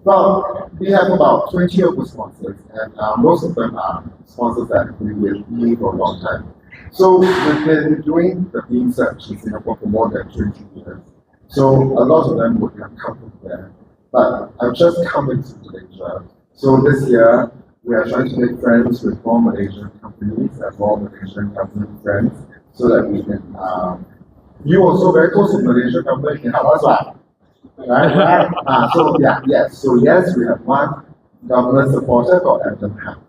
Well, we have about 20 of the sponsors, and most of them are sponsors that have been with me for a long time. So we've been doing the theme search in Singapore for more than 20 years. So a lot of them would have come from there. But I've just come into Malaysia. So this year, we are trying to make friends with more Malaysian companies and more Malaysian company friends so that we can, you also very close to Malaysian company, can help us out. Right? So yes, we have one government supporter called Adam Ham.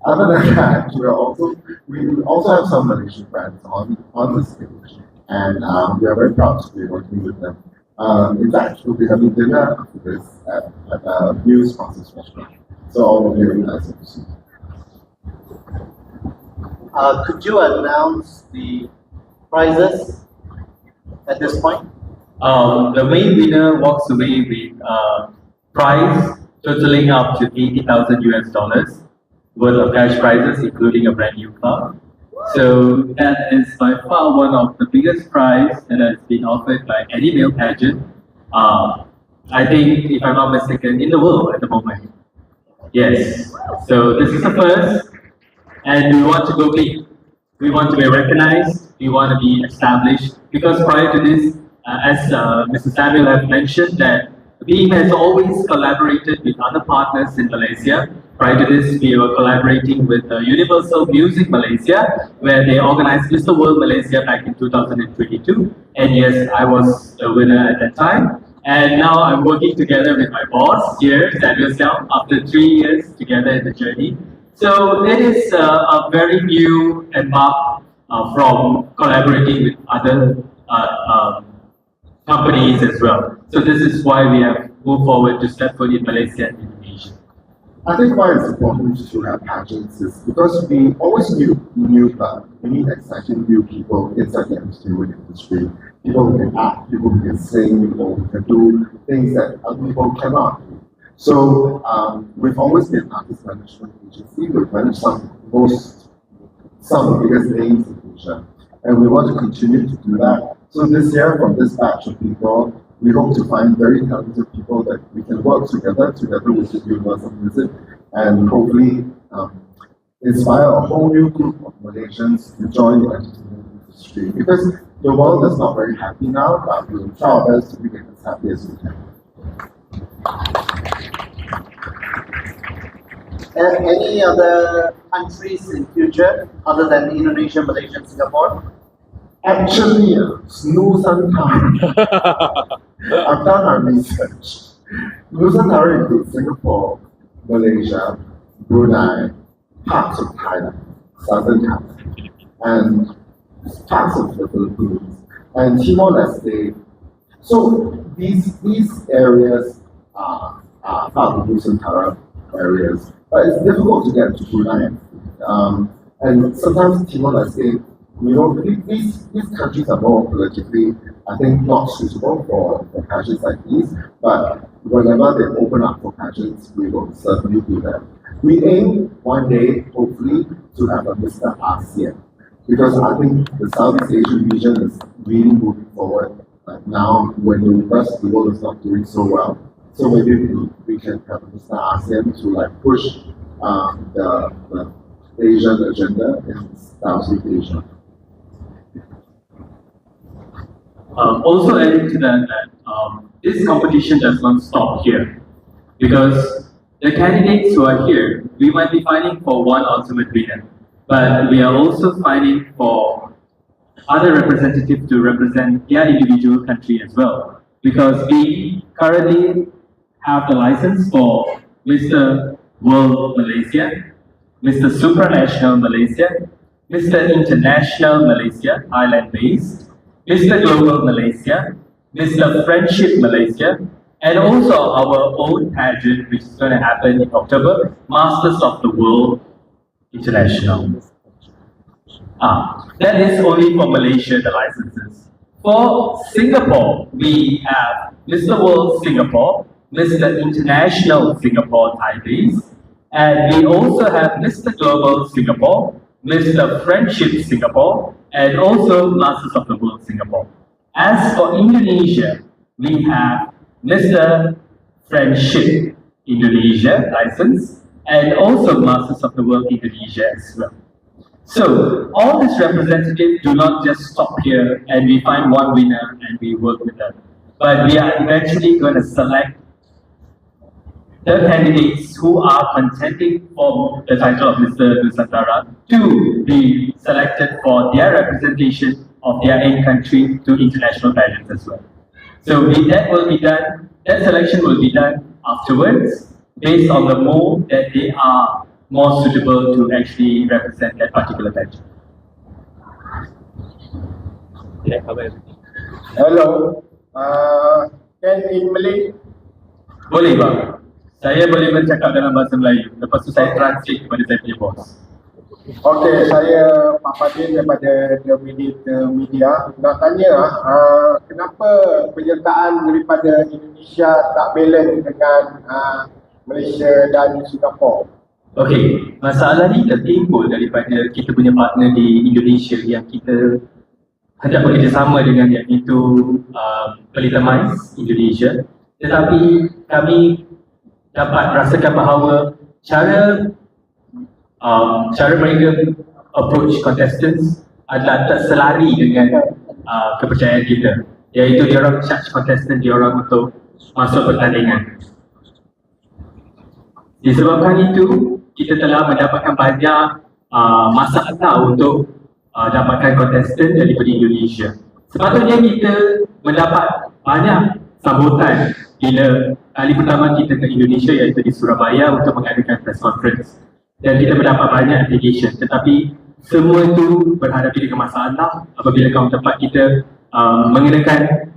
Other than that, we also have some Malaysian friends on this page, and we are very proud to be working with them. In fact, we'll be having dinner after this at a new sponsors restaurant. So all of you are nice to see. Could you announce the prizes at this point? The main winner walks away with prize totaling up to $80,000 worth of cash prizes, including a brand new car. So that is by far one of the biggest prize that has been offered by any male pageant. I think, if I'm not mistaken, in the world at the moment. Yes. So this is the first, and we want to go big. We want to be recognized. We want to be established. Because prior to this, as Mr. Samuel has mentioned, that BEAM has always collaborated with other partners in Malaysia. Prior to this, we were collaborating with Universal Music Malaysia, where they organized Mr. World Malaysia back in 2022. And yes, I was a winner at that time. And now I'm working together with my boss here, Samuel Xiao, after 3 years together in the journey. So it is a very new embark from collaborating with other companies as well. So this is why we have moved forward to step foot in Malaysia and Indonesia. I think why it's important to have pageants is because we always need exciting new people inside the entertainment industry. People who can act, people who can sing, people who can do things that other people cannot do. So we've always been an artist management agency. We've managed some of the biggest names in Asia, and we want to continue to do that. So this year, from this batch of people, we hope to find very talented people that we can work together with the Universal Music, and hopefully inspire a whole new group of Malaysians to join the entertainment industry. Because the world is not very happy now, but we will try our best to make it as happy as we can. Any other countries in future other than Indonesia, Malaysia, and Singapore? Actually, Nusantara. I've done our research. Nusantara includes Singapore, Malaysia, Brunei, parts of Thailand, southern Thailand, and parts of the Philippines, and Timor-Leste. So these areas are part of Nusantara areas, but it's difficult to get to Brunei. And sometimes Timor-Leste, these countries are more politically, I think, not suitable for pageants like these, but whenever they open up for pageants, we will certainly do that. We aim one day, hopefully, to have a Mr. ASEAN, because I think the Southeast Asian region is really moving forward now when the rest of the world is not doing so well. So maybe we can have a Mr. ASEAN to push the Asian agenda in Southeast Asia. Also adding to that, this competition does not stop here, because the candidates who are here, we might be fighting for one ultimate winner, but we are also fighting for other representatives to represent their individual country as well, because we currently have the license for Mr. World Malaysia, Mr. Supranational Malaysia, Mr. International Malaysia, Thailand-based, Mr. Global Malaysia, Mr. Friendship Malaysia, and also our own pageant, which is going to happen in October, Masters of the World International. That is only for Malaysia, the licenses. For Singapore, we have Mr. World Singapore, Mr. International Singapore Thai-based, and we also have Mr. Global Singapore, Mr. Friendship Singapore, and also Masters of the World Singapore. As for Indonesia, we have Mr. Friendship, Indonesia license, and also Masters of the World Indonesia as well. So all these representatives do not just stop here and we find one winner and we work with them, but we are eventually going to select the candidates who are contending for the title of Mr. Nusantara to be selected for their representation of their own country to international pageants as well. So that will be done, that selection will be done afterwards based on the mode that they are more suitable to actually represent that particular pageant. Yeah, Hello, can in Malay? boleh bang. Saya boleh bercakap dalam bahasa Melayu. Lepas tu saya translate kepada saya punya bos. Okey, saya Pak Fadil daripada Media. Nak tanya, kenapa penyertaan daripada Indonesia tak balance dengan Malaysia dan Singapura? Okey, masalah ni tertimbul daripada kita punya partner di Indonesia yang kita hendak bekerjasama dengan, iaitu Pelita Mais Indonesia. Tetapi kami dapat rasakan bahawa cara mereka approach contestants adalah tak selari dengan kepercayaan kita, iaitu dia orang charge contestant dia orang untuk masuk pertandingan. Disebabkan itu, kita telah mendapatkan banyak masalah untuk dapatkan kontestan daripada Indonesia. Sepatutnya kita mendapat banyak sambutan bila kali pertama kita ke Indonesia, iaitu di Surabaya untuk mengadakan press conference, dan kita mendapat banyak application, tetapi semua itu berhadapi dengan masalah apabila kaum tempat kita mengenakan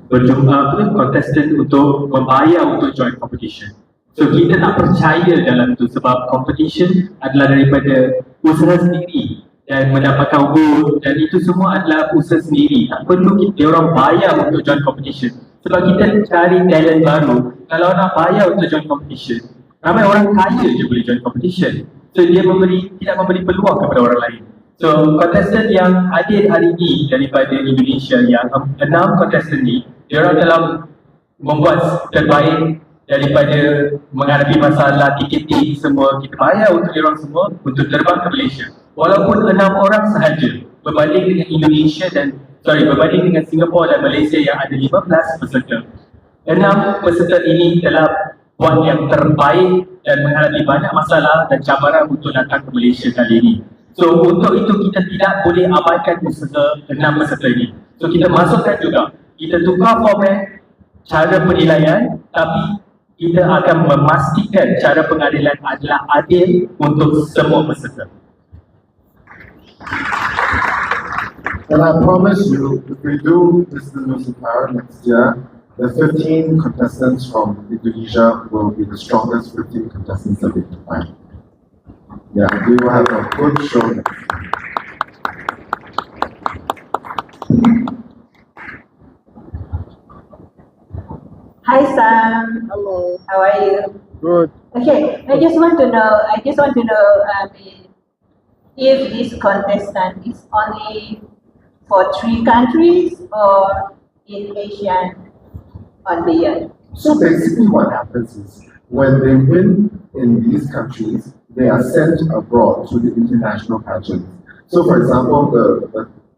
berjumpa kontestan untuk membayar untuk join competition. So kita tak percaya dalam itu sebab competition adalah daripada usaha sendiri dan mendapatkan vote, dan itu semua adalah usaha sendiri. Tak perlu kita orang bayar untuk join competition sebab kita cari talent baru. Kalau nak bayar untuk join competition, ramai orang kaya je boleh join competition. So dia tidak memberi peluang kepada orang lain. So kontestan yang hadir hari ini daripada Indonesia, yang 6 kontestan ni, dia orang dalam membuat terbaik daripada menghadapi masalah tiketing semua. Kita bayar untuk dia orang semua untuk terbang ke Malaysia. Walaupun 6 orang sahaja berbanding dengan berbanding dengan Singapura dan Malaysia yang ada 15 peserta. 6 peserta ini telah buat yang terbaik dan menghadapi banyak masalah dan cabaran untuk datang ke Malaysia kali ini. So untuk itu kita tidak boleh abaikan usaha 6 peserta ini. So kita masukkan juga, kita tukar format cara penilaian, tapi kita akan memastikan cara pengadilan adalah adil untuk semua peserta. And I promise you, if we do Mr. Nusantara next year, the 15 contestants from Indonesia will be the strongest 15 contestants that we can find. Yeah, we will have a good show next year. Hi Sam. Hello. How are you? Good. Okay, I just want to know if this contestant is only for 3 countries or in Asia or beyond. So basically what happens is, when they win in these countries, they are sent abroad to the international pageants. So for example,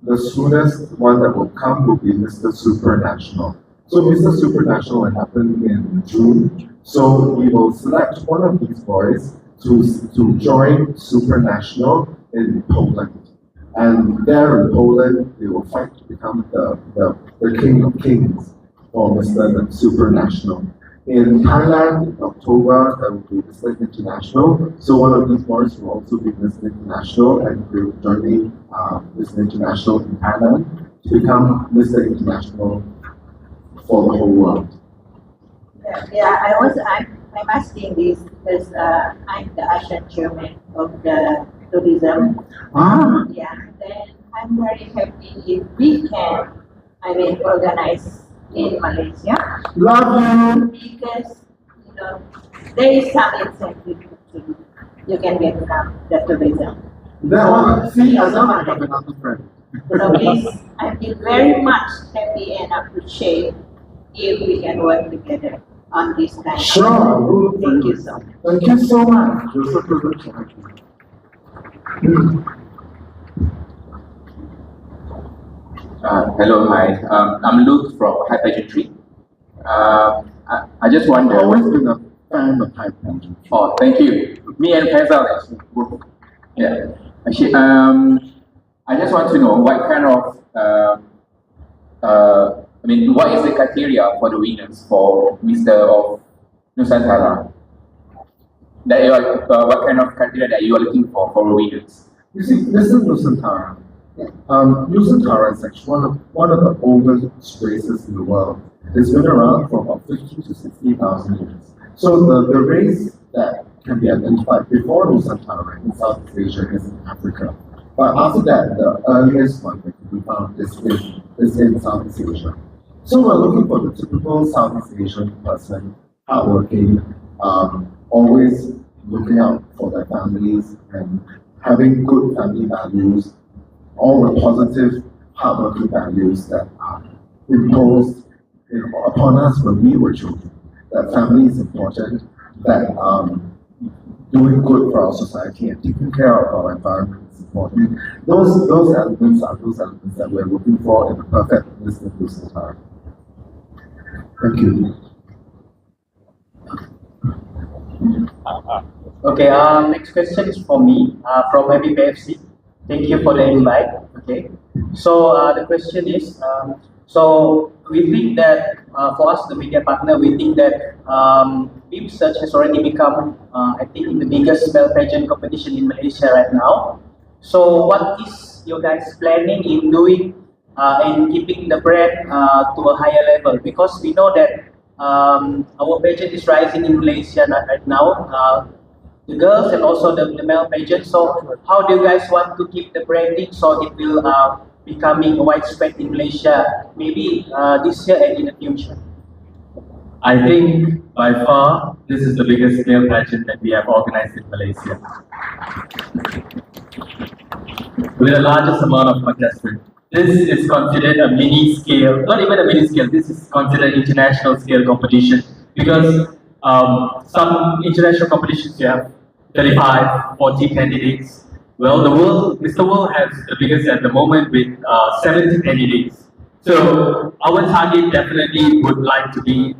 the soonest one that will come will be Mr. Supranational. So Mr. Supranational will happen in June. So we will select one of these boys to join Supranational in Poland. And there in Poland, they will fight to become the king of kings for Mr. Supranational. In Thailand, in October, there will be Mr. International. So one of these boys will also be Mr. International, and will be joining Mr. International in Thailand to become Mr. International for the whole world. I'm asking this because I'm the Asian chairman of the tourism. Yeah, then I'm very happy if we can, organize in Malaysia. Love you! Because, there is some incentive to you can get from the tourism. See, as long as I have another friend. So please, I feel very much happy and appreciate if we can work together. on this kind of. Sure, I will. Thank you so much. Thank you so much. You're so privileged. Hello, hi. I'm Luke from High Pageantry. I just wonder. I've always been a fan of high pageantry. Oh, thank you. Me and Faisal actually. Both. Yeah. Actually, I just want to know what kind of, what is the criteria for the winners for Mr. of Nusantara? That you are, what kind of criteria that you are looking for winners? You see, this is Nusantara. Nusantara is actually one of the oldest races in the world. It's been around for about 50 to 60,000 years. So the race that can be identified before Nusantara in Southeast Asia is in Africa. But after that, the earliest one that can be found is in Southeast Asia. So we're looking for the typical Southeast Asian person, hardworking, always looking out for their families and having good family values, all the positive, hardworking values that are imposed upon us when we were children. That family is important, that doing good for our society and taking care of our environment is important. Those elements are those elements that we're looking for in the perfect list of Nusantara. Thank you. Okay, next question is for me, from MBPFC. Thank you for the invite. Okay, so the question is, so we think that for us, the media partner, we think that Beep Search has already become, I think, the biggest male pageant competition in Malaysia right now. So what is your guys planning in doing and keeping the brand to a higher level? Because we know that our pageant is rising in Malaysia right now, the girls and also the male pageant. So how do you guys want to keep the branding so it will becoming widespread in Malaysia, maybe this year and in the future? I think by far this is the biggest male pageant that we have organized in Malaysia, with the largest amount of contestants. This is considered a mini scale, not even a mini scale, this is considered international scale competition, because some international competitions you have 35, 40 candidates. Well, Mr. World has the biggest at the moment with 70 candidates. So our target definitely would like to be,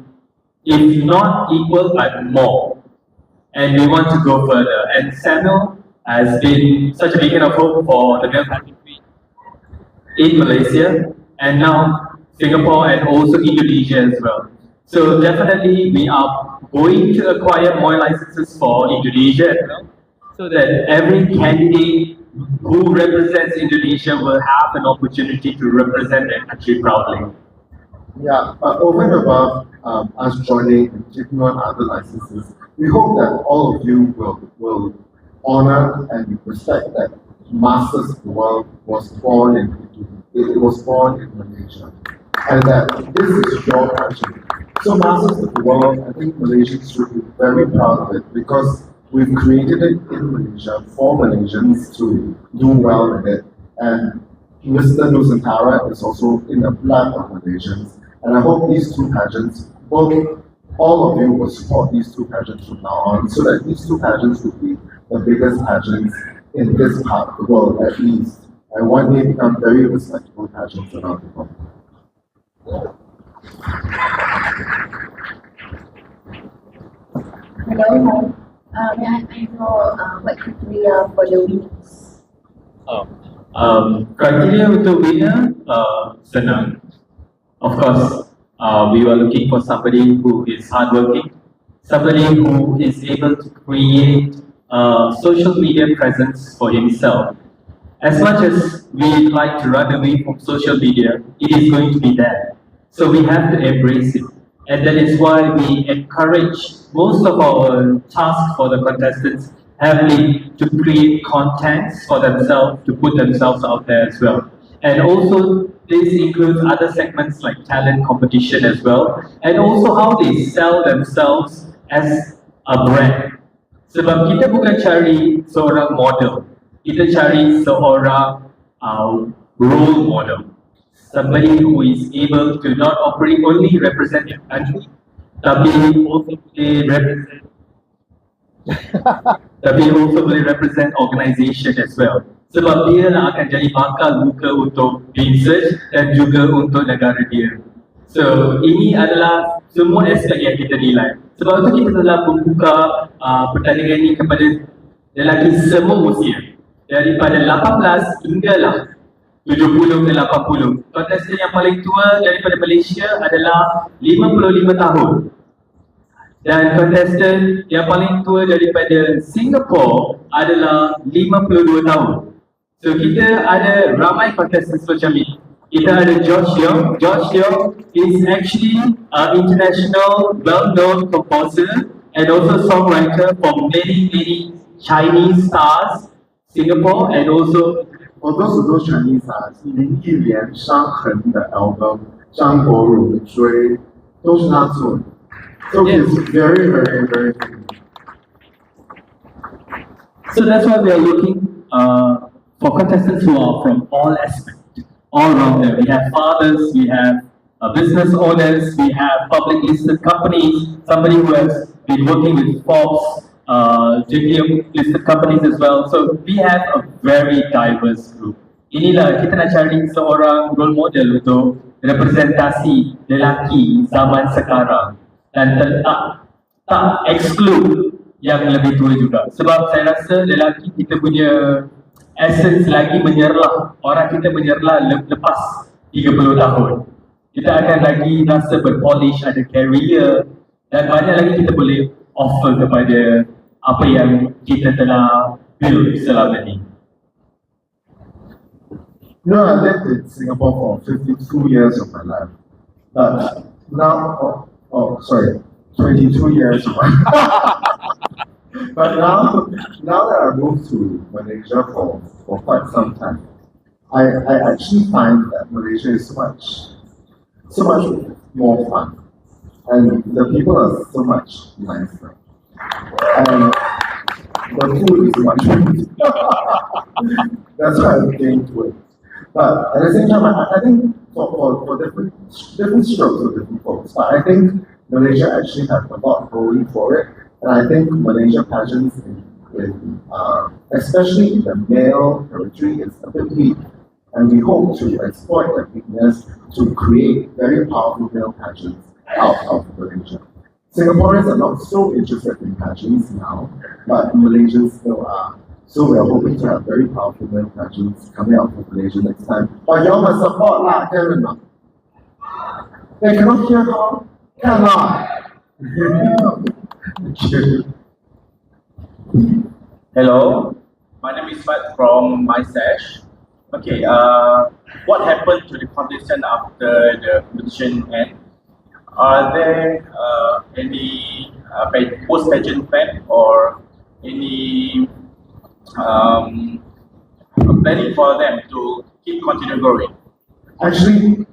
if not equal, but more. And we want to go further. And Samuel has been such a beacon of hope for the male pageantry in Malaysia, and now Singapore and also Indonesia as well. So definitely we are going to acquire more licenses for Indonesia as well, so that every candidate who represents Indonesia will have an opportunity to represent their country proudly. Yeah, but over and above us joining and taking on other licenses, we hope that all of you will honor and respect that Masters of the World was born in Malaysia, and that this is your country. So Masters of the World, I think Malaysians should be very proud of it, because we've created it in Malaysia for Malaysians to do well in it. And Mr. Nusantara is also in the blood of Malaysians. And I hope these two pageants, all of you will support these two pageants from now on, so that these two pageants will be the biggest pageants in this part of the world at least, and one day become very respectable pageants around the world. Hello, may I know what criteria for the winners? Criteria untuk winner, senang. Of course, we were looking for somebody who is hardworking, somebody who is able to create social media presence for himself. As much as we like to run away from social media, it is going to be there. So we have to embrace it. And that is why we encourage most of our tasks for the contestants have been to create contents for themselves, to put themselves out there as well. And also, this includes other segments like talent competition as well, and also how they sell themselves as a brand. Sebab kita bukan cari seorang model, kita cari seorang role model. Somebody who is able to not only represent their country, tapi also boleh represent tapi also boleh represent organisation as well. Sebab dia lah akan jadi bakal buka untuk research dan juga untuk negara dia. So ini adalah semua aspek yang kita nilai. Sebab itu kita telah membuka pertandingan ini kepada lelaki semua usia, daripada 18 hinggalah 70 ke 80. Kontestan yang paling tua daripada Malaysia adalah 55 tahun. Dan kontestan yang paling tua daripada Singapura adalah 52 tahun. So kita ada ramai kontestan macam ini. Kita ada George Leong. George Leong is actually an international well-known composer and also songwriter for many Chinese stars, Singapore and also Although those Chinese stars, 林忆莲、伤痕的 album、张国荣、追，都是他做的。So it's very good. So that's why we are looking for contestants who are from all aspects, all around there. We have fathers, we have business owners, we have public listed companies, somebody who has been working with Forbes, JPM listed companies as well. So we have a very diverse group. Inilah kita nak cari seorang role model untuk representasi lelaki zaman sekarang dan tak exclude yang lebih tua juga. Sebab saya rasa lelaki kita punya essence lagi menyerlah. Orang kita menyerlah lepas 30 tahun. Kita akan lagi rasa berpolish, ada career dan banyak lagi kita boleh offer kepada apa yang kita telah build selama ni. You know, I lived in Singapore for 52 years of my life. But now, 22 years of my life. But now that I moved to Malaysia for quite some time, I actually find that Malaysia is so much more fun. And the people are so much nicer. And the food is much better. That's why I came to it. But at the same time, I think for different strokes of different folks, but I think Malaysia actually has a lot going for it. And I think Malaysia pageants, especially in the male territory, is a bit weak. And we hope to exploit that weakness to create very powerful male pageants out of Malaysia. Singaporeans are not so interested in pageants now, but Malaysians still are. So we are hoping to have very powerful male pageants coming out from Malaysia next time. But y'all must support lah, can or not? They cannot hear how? Cannot. Hello, my name is Fat from MySash. Okay, what happened to the competition after the competition end? Are there any post-pageant plan or any planning for them to continue growing? Actually,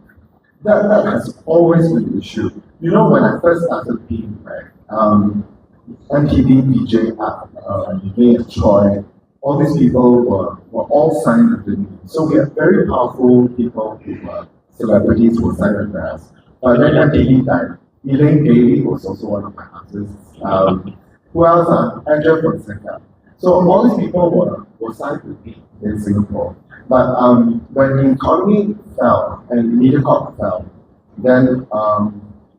that has always been the issue. You know, when I first started being MTV, DJ, May, Troy, all these people were all signed under me. So we have very powerful people who were celebrities who were signed under us. But then MTV died. Elaine Bailey was also one of my artists. Who else? Angel Fonseca. So all these people were signed with me in Singapore. But when the economy fell and MediaCorp fell, then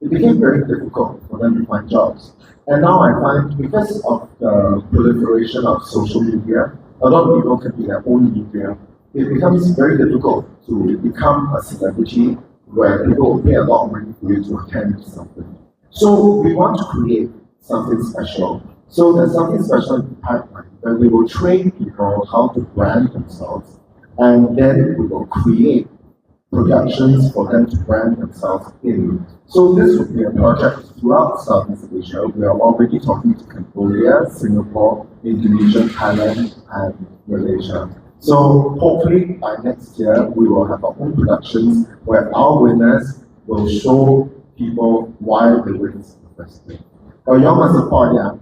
it became very difficult for them to find jobs. And now I find, because of the proliferation of social media, a lot of people can be their own media. It becomes very difficult to become a celebrity where people will pay a lot of money for you to attend something. So we want to create something special. So there's something special in the pipeline where we will train people how to brand themselves, and then we will create productions for them to brand themselves in. So this would be a project throughout Southeast Asia. We are already talking to Cambodia, Singapore, Indonesia, Thailand, and Malaysia. So hopefully by next year, we will have our own productions where our winners will show people why they win the first thing. Oh, y'all must support, yeah.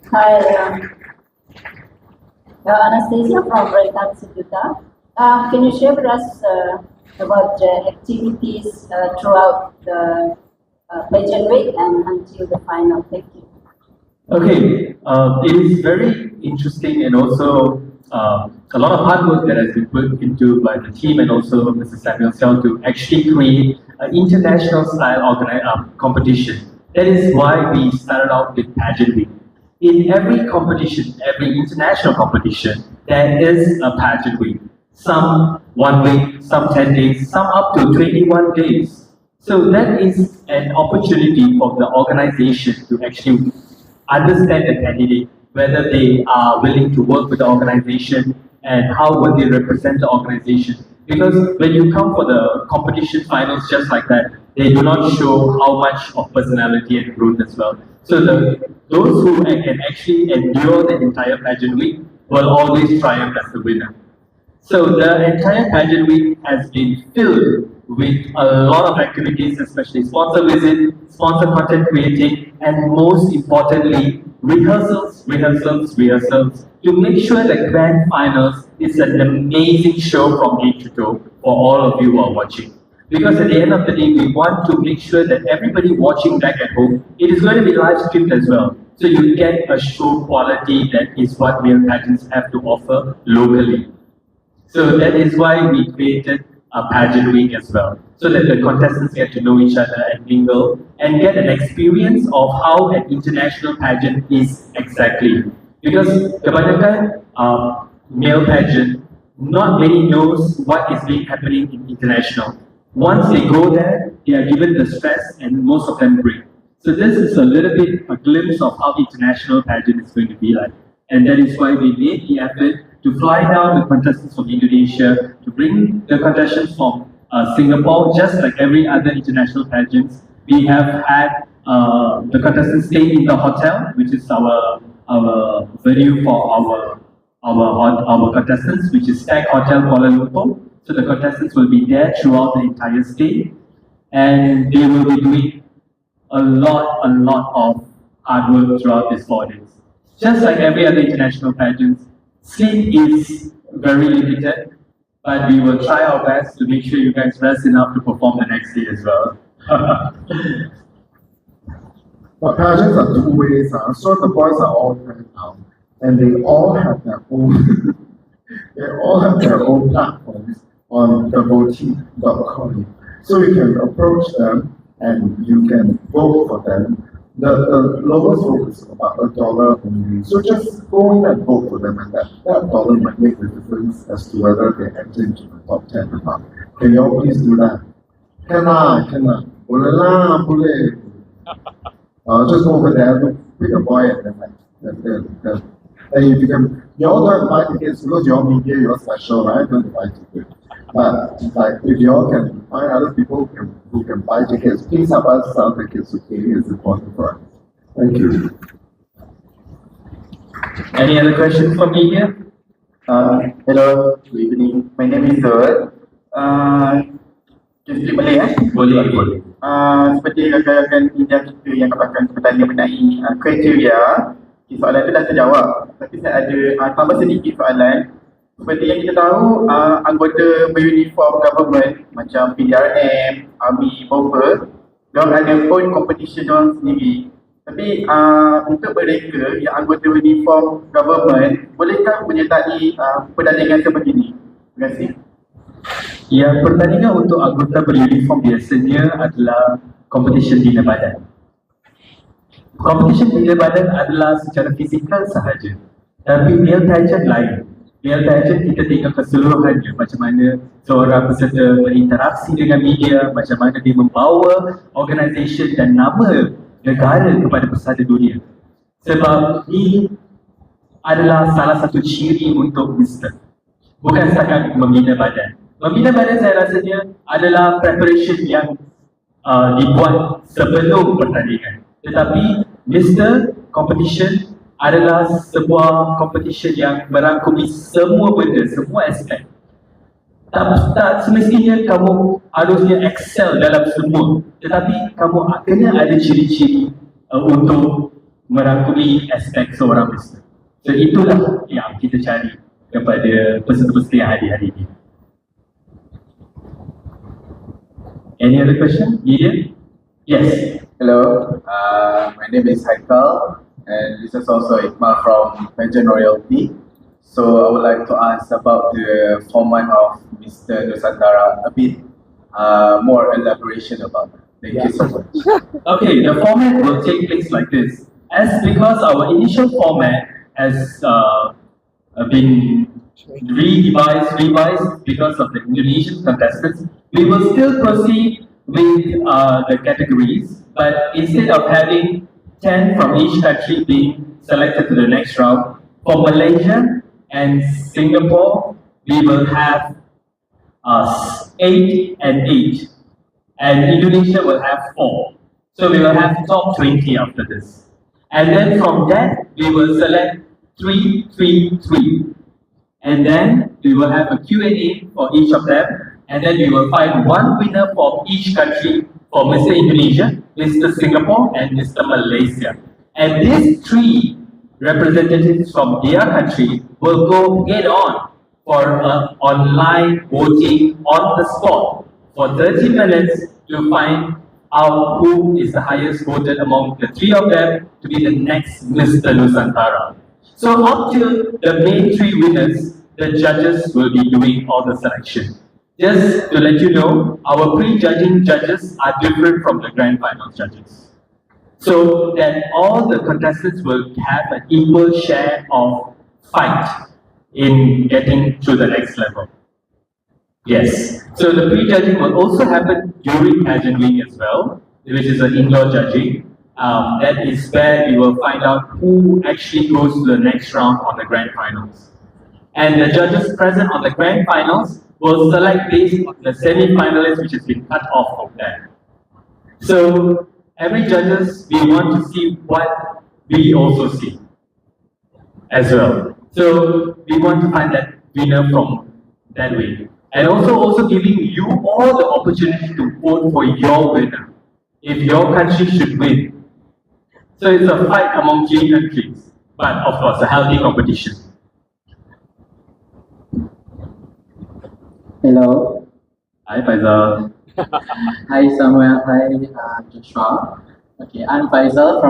Hi, Anastasia from Raitan Sejuta. Can you share with us about the activities throughout the pageant week and until the final. Thank you. Okay, it is very interesting and also a lot of hard work that has been put into by the team and also Mr. Samuel Sell to actually create an international style competition. That is why we started off with pageantry. In every competition, every international competition, there is a pageant week. Some 1 week, some 10 days, some up to 21 days. So that is an opportunity for the organization to actually understand the candidate, whether they are willing to work with the organization and how will they represent the organization. Because when you come for the competition finals just like that, they do not show how much of personality and growth as well. So those who can actually endure the entire pageant week will always triumph as the winner. So the entire pageant week has been filled with a lot of activities, especially sponsor visit, sponsor content creating, and most importantly, rehearsals, to make sure the grand finals is an amazing show from head to toe for all of you who are watching. Because at the end of the day, we want to make sure that everybody watching back at home, it is going to be live streamed as well. So you get a show quality that is what real pageants have to offer locally. So that is why we created a pageant week as well, so that the contestants get to know each other and mingle and get an experience of how an international pageant is exactly. Because kebanyakan male pageant, not many knows what is being happening in international. Once they go there, they are given the stress and most of them break. So this is a little bit a glimpse of how international pageant is going to be like. And that is why we made the effort to fly down the contestants from Indonesia, to bring the contestants from Singapore, just like every other international pageants. We have had the contestants stay in the hotel, which is our venue for our contestants, which is Stag Hotel Kuala Lumpur. So the contestants will be there throughout the entire stay, and they will be doing a lot of hard work throughout these 4 days. Just like every other international pageants, sleep is very limited, but we will try our best to make sure you guys rest enough to perform the next day as well. But pageants are two ways, so the boys are all friends now, and they all have their own platforms on devotee.com. So you can approach them and you can vote for them. The lowest vote is about $1 only. So just go in and vote for them, and that dollar might make the difference as to whether they enter into the top 10 or not. Can you all please do that? Can. Boleh lah, boleh. Just go over there, pick a boy and then and if you can, you all don't buy tickets because you're media, you're special, right? Don't buy tickets. But like, if you all can find other people who can buy tickets, please help us sell tickets. Okay, it's important for us. Thank you. Any other questions from media? Hello, good evening. My name is Zul. Just boleh Boleh. Seperti rakan-rakan media kita yang akan bertanya mengenai kriteria, soalan itu dah terjawab. Tapi saya ada tambah sedikit soalan. Seperti yang kita tahu, anggota beruniform government macam PDRM, Army, Boffer, diorang ada own competition diorang sendiri. Tapi untuk mereka yang anggota uniform government, bolehkah menyertai pertandingan seperti ini? Terima kasih. Yang pertandingan untuk anggota beruniform biasanya adalah competition bina badan. Competition bina badan adalah secara fizikal sahaja. Tapi real pageant lain. Real pageant kita tengok keseluruhannya, macam mana seorang peserta berinteraksi dengan media, macam mana dia membawa organisasi dan nama negara kepada pesada dunia. Sebab ini adalah salah satu ciri untuk Mister. Bukan setakat membina badan. Membina badan saya rasanya adalah preparation yang dibuat sebelum pertandingan. Tetapi Mister Competition adalah sebuah competition yang merangkumi semua benda, semua aspek. Tak semestinya kamu harusnya excel dalam semua, tetapi kamu kena ada ciri-ciri untuk merangkumi aspek seorang Mister. So itulah yang kita cari kepada peserta-peserta yang hadir hari ini. Any other question? Gideon? Yes. Hello, my name is Haikal, and this is also Ikmal from Pageant Royalty. So I would like to ask about the format of Mr. Nusantara, a bit more elaboration about it. Thank you so much. Okay, the format will take place like this. As because our initial format has been revised because of the Indonesian contestants, we will still proceed with the categories, but instead of having 10 from each country being selected to the next round, for Malaysia and Singapore, we will have 8 and 8, and Indonesia will have 4. So we will have top 20 after this. And then from that, we will select 3, 3, 3. And then we will have a Q&A for each of them. And then we will find one winner for each country for Mr. Indonesia, Mr. Singapore, and Mr. Malaysia. And these 3 representatives from their country will go head on for online voting on the spot for 30 minutes to find out who is the highest voted among the 3 of them to be the next Mr. Nusantara. So up to the main 3 winners, the judges will be doing all the selection. Just to let you know, our pre-judging judges are different from the grand final judges. So that all the contestants will have an equal share of fight in getting to the next level. Yes. So the pre-judging will also happen during pageant week as well, which is an indoor judging. That is where we will find out who actually goes to the next round on the grand finals. And the judges present on the grand finals will select based on the semi-finalists which has been cut off from there. So every judges, we want to see what we also see as well. So we want to find that winner from that way. And also giving you all the opportunity to vote for your winner, if your country should win. So it's a fight among 3 countries, but of course a healthy competition. Hello. Hi Faisal. Hi Samuel. Hi Joshua. Okay, I'm Faisal from